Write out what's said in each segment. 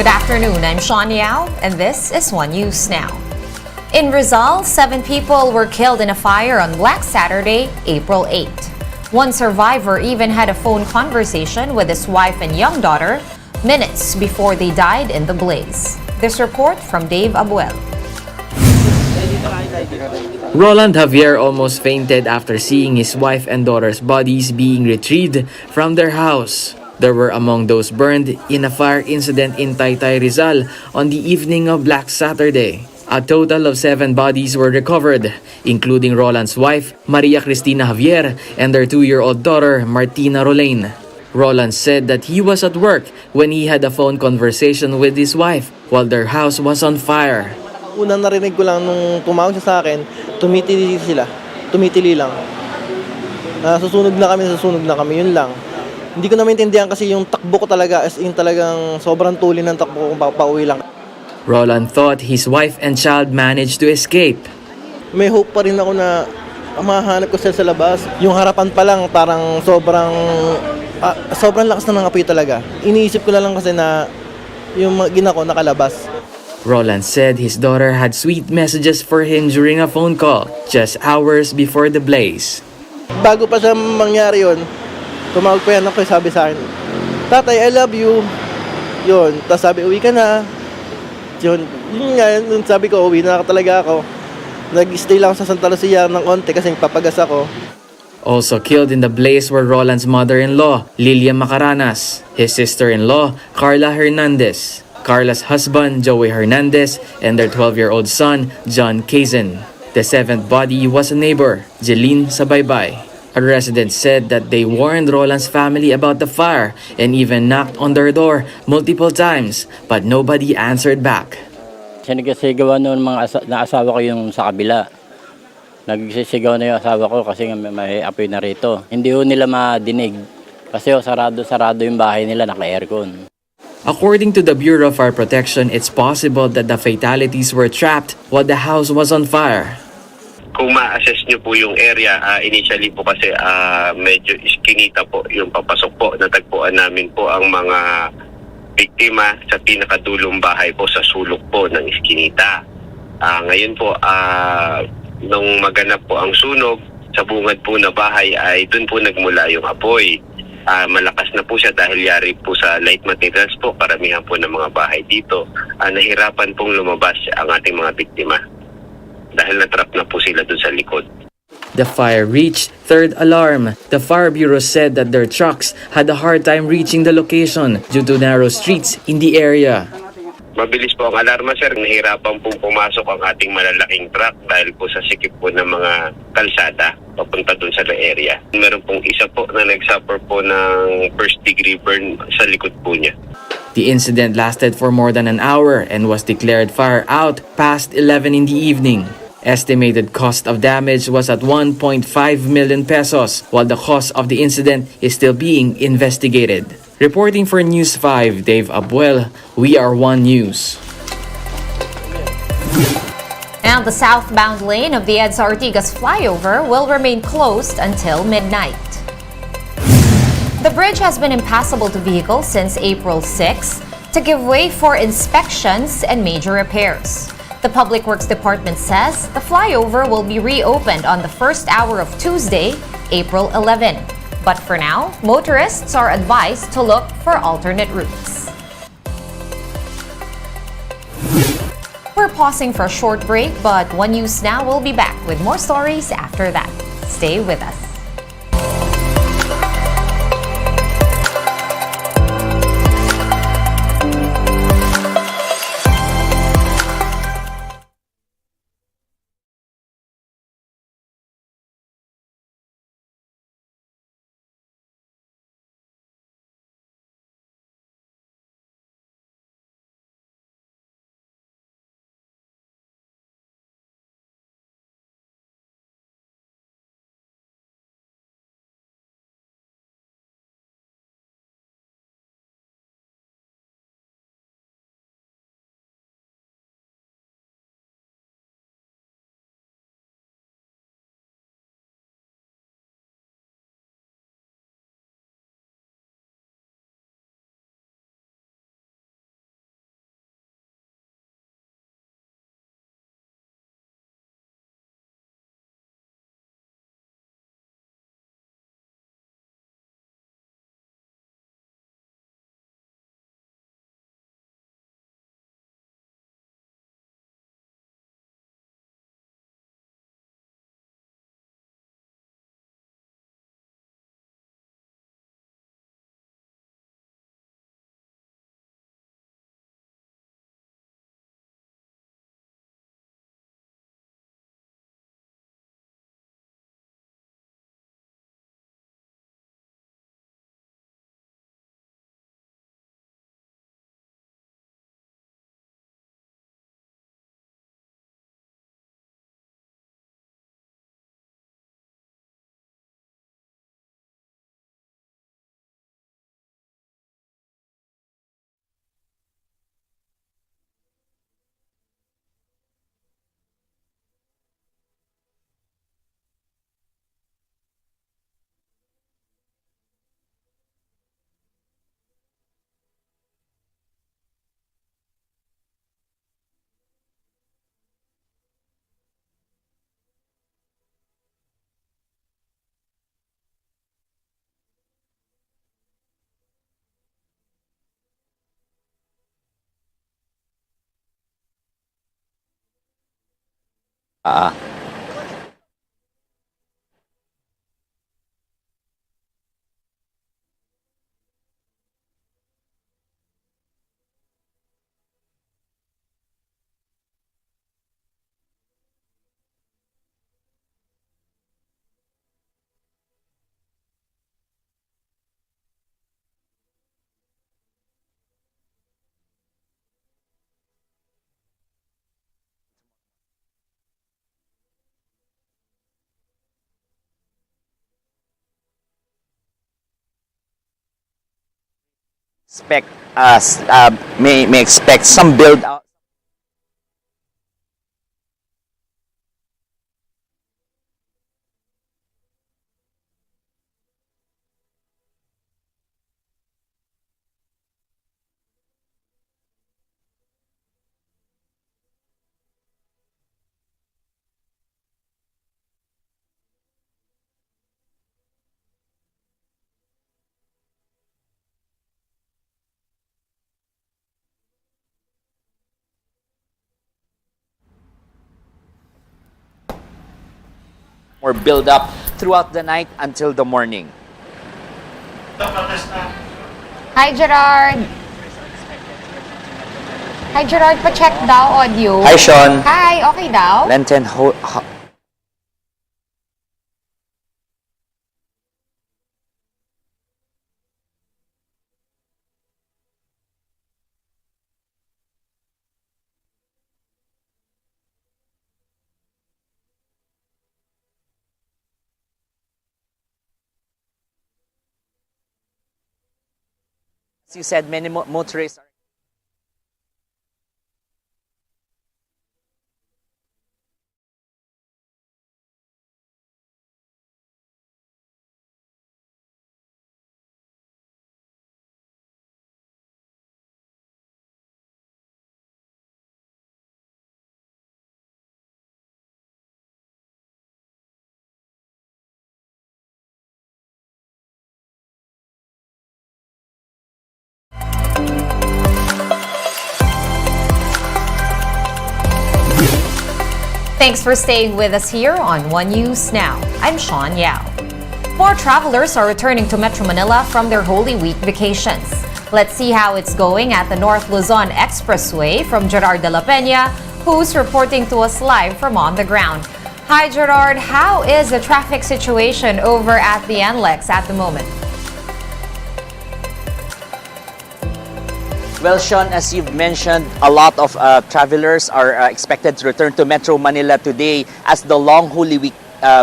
afternoon, I'm Sean Yao, and this is One News Now. In Rizal, 7 people were killed in a fire on Black Saturday, April 8. One survivor even had a phone conversation with his wife and young daughter minutes before they died in the blaze. This report from Dave Abuel. Roland Javier almost fainted after seeing his wife and daughter's bodies being retrieved from their house. They were among those burned in a fire incident in Taytay, Rizal on the evening of Black Saturday. A total of 7 bodies were recovered, including Roland's wife, Maria Cristina Javier, and their 2-year-old daughter, Martina Rolaine. Roland said that he was at work when he had a phone conversation with his wife while their house was on fire. Unang narinig ko lang nung tumawag siya sa akin, tumitili sila. Tumitili lang. Susunog na kami, yun lang. Hindi ko na maintindihan kasi yung takbo ko talaga as in talagang sobrang tuli ng takbo ko pauwi lang. Roland thought his wife and child managed to escape. May hope pa rin ako na mahanap ko sila sa labas. Yung harapan pa lang parang sobrang lakas na ng apoy talaga. Iniisip ko na lang kasi na yung gina ko nakalabas. Roland said his daughter had sweet messages for him during a phone call just hours before the blaze. Bago pa siya mangyari yun, tumawag pa yan ako, sabi sa akin, "Tatay, I love you." Yun, tapos sabi, "Uwi ka na." Yun nga, sabi ko, uwi na talaga ako. Nag-stay lang sa Santa Lucia ng konti kasi papagas ako. Also killed in the blaze were Roland's mother-in-law, Lilia Macaranas, his sister-in-law, Carla Hernandez, Carla's husband, Joey Hernandez, and their 12-year-old son, John Kazin. The 7th body was a neighbor, Jeline Sabaybay. A resident said that they warned Roland's family about the fire and even knocked on their door multiple times, but nobody answered back. Sinigasigawan noon na asawa ko yung sa kabila. Nagsisigaw na yung asawa ko kasi may apoy na rito. Hindi ho nila madinig kasi sarado yung bahay nila, naka-aircon. According to the Bureau of Fire Protection, it's possible that the fatalities were trapped while the house was on fire. Kung ma-assess nyo po yung area, initially po kasi medyo iskinita po yung papasok po. Natagpuan namin po ang mga biktima sa pinakadulong bahay po sa sulok po ng iskinita. Ngayon po, nung maganap po ang sunog, sa bungad po na bahay ay dun po nagmula yung apoy. Malakas na po siya dahil yari po sa light materials po, karamihan po ng mga bahay dito. Nahirapan pong lumabas ang ating mga biktima dahil natrap na po sila dun sa likod. The fire reached third alarm. The Fire Bureau said that their trucks had a hard time reaching the location due to narrow streets in the area. Mabilis po ang alarma, sir. Nahirapan pong pumasok ang ating malalaking truck dahil po sa sikip po ng mga kalsada papunta dun sa area. Meron pong isa po na nagsuffer po ng first degree burn sa likod po niya. The incident lasted for more than an hour and was declared fire out past 11 in the evening. Estimated cost of damage was at 1.5 million pesos, while the cause of the incident is still being investigated. Reporting for News 5, Dave Abuel, We Are One News. And the southbound lane of the EDSA Ortigas flyover will remain closed until midnight. The bridge has been impassable to vehicles since April 6 to give way for inspections and major repairs. The Public Works Department says the flyover will be reopened on the first hour of Tuesday, April 11. But for now, motorists are advised to look for alternate routes. We're pausing for a short break, but One News Now will be back with more stories after that. Stay with us. Ah, expect us may expect some build out. Or build up throughout the night until the morning. Hi, Gerard. Hi, Gerard. Pa-check daw audio. Hi, Sean. Hi, okay daw? Lenten As you said, many motorists are Thanks for staying with us here on One News Now. I'm Sean Yao. More travelers are returning to Metro Manila from their Holy Week vacations. Let's see how it's going at the North Luzon Expressway from Gerard de la Peña, who's reporting to us live from on the ground. Hi Gerard, how is the traffic situation over at the NLEX at the moment? Well, Sean, as you've mentioned, a lot of travelers are expected to return to Metro Manila today as the long Holy Week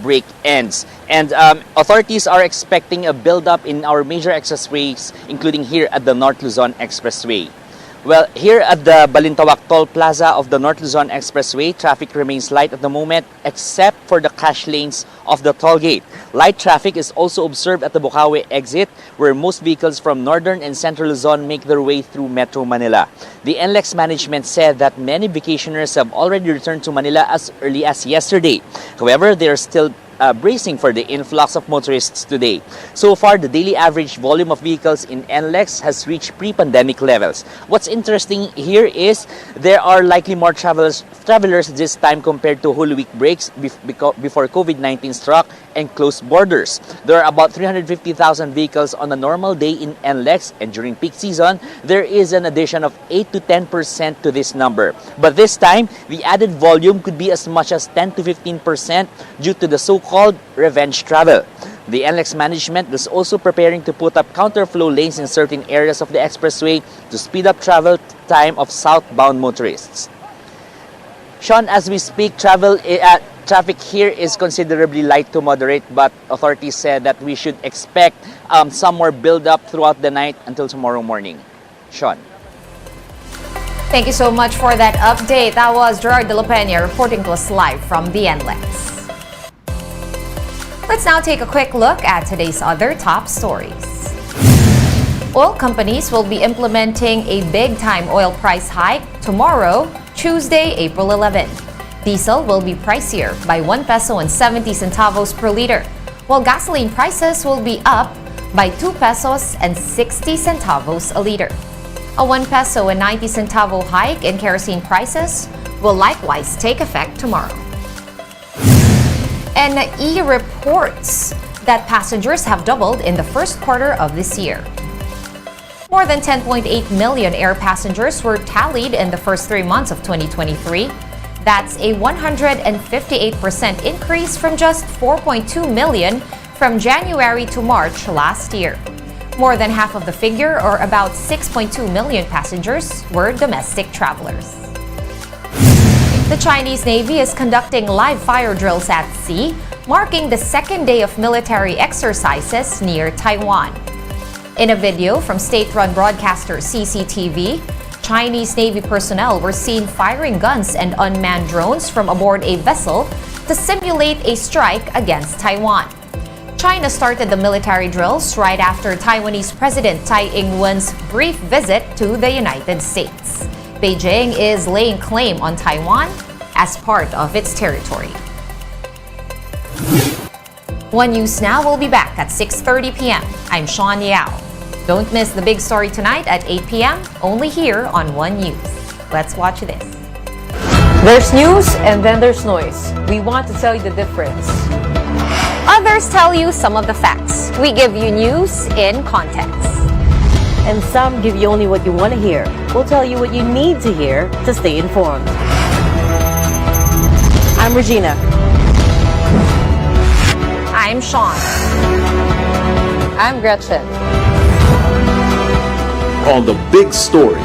break ends. And authorities are expecting a build-up in our major expressways, including here at the North Luzon Expressway. Well, here at the Balintawak Toll Plaza of the North Luzon Expressway, traffic remains light at the moment except for the cash lanes of the toll gate. Light traffic is also observed at the Bukawi exit where most vehicles from Northern and Central Luzon make their way through Metro Manila. The NLEX management said that many vacationers have already returned to Manila as early as yesterday. However, they are still bracing for the influx of motorists today. So far, the daily average volume of vehicles in NLEX has reached pre-pandemic levels. What's interesting here is there are likely more travelers this time compared to Holy Week breaks before COVID-19 struck and closed borders. There are about 350,000 vehicles on a normal day in NLEX, and during peak season, there is an addition of 8 to 10% to this number. But this time, the added volume could be as much as 10 to 15% due to the so-called revenge travel. The NLEX management is also preparing to put up counterflow lanes in certain areas of the expressway to speed up travel time of southbound motorists. Sean, as we speak, traffic here is considerably light to moderate, but authorities said that we should expect some more build-up throughout the night until tomorrow morning. Sean. Thank you so much for that update. That was Gerard de la Peña reporting to us live from the NLEX. Let's now take a quick look at today's other top stories. Oil companies will be implementing a big-time oil price hike tomorrow, Tuesday, April 11. Diesel will be pricier by 1 peso and 70 centavos per liter, while gasoline prices will be up by 2 pesos and 60 centavos a liter. A 1 peso and 90 centavo hike in kerosene prices will likewise take effect tomorrow. NE reports that passengers have doubled in the first quarter of this year. More than 10.8 million air passengers were tallied in the first 3 months of 2023. That's a 158% increase from just 4.2 million from January to March last year. More than half of the figure, or about 6.2 million passengers, were domestic travelers. The Chinese Navy is conducting live fire drills at sea, marking the second day of military exercises near Taiwan. In a video from state-run broadcaster CCTV, Chinese Navy personnel were seen firing guns and unmanned drones from aboard a vessel to simulate a strike against Taiwan. China started the military drills right after Taiwanese President Tsai Ing-wen's brief visit to the United States. Beijing is laying claim on Taiwan as part of its territory. One News Now will be back at 6:30 p.m. I'm Sean Yao. Don't miss the big story tonight at 8 p.m. only here on One News. Let's watch this. There's news and then there's noise. We want to tell you the difference. Others tell you some of the facts. We give you news in context. And some give you only what you want to hear. We'll tell you what you need to hear to stay informed. I'm Regina. I'm Sean. I'm Gretchen. On the big story,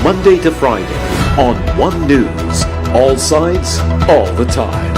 Monday to Friday on One News. All sides, all the time.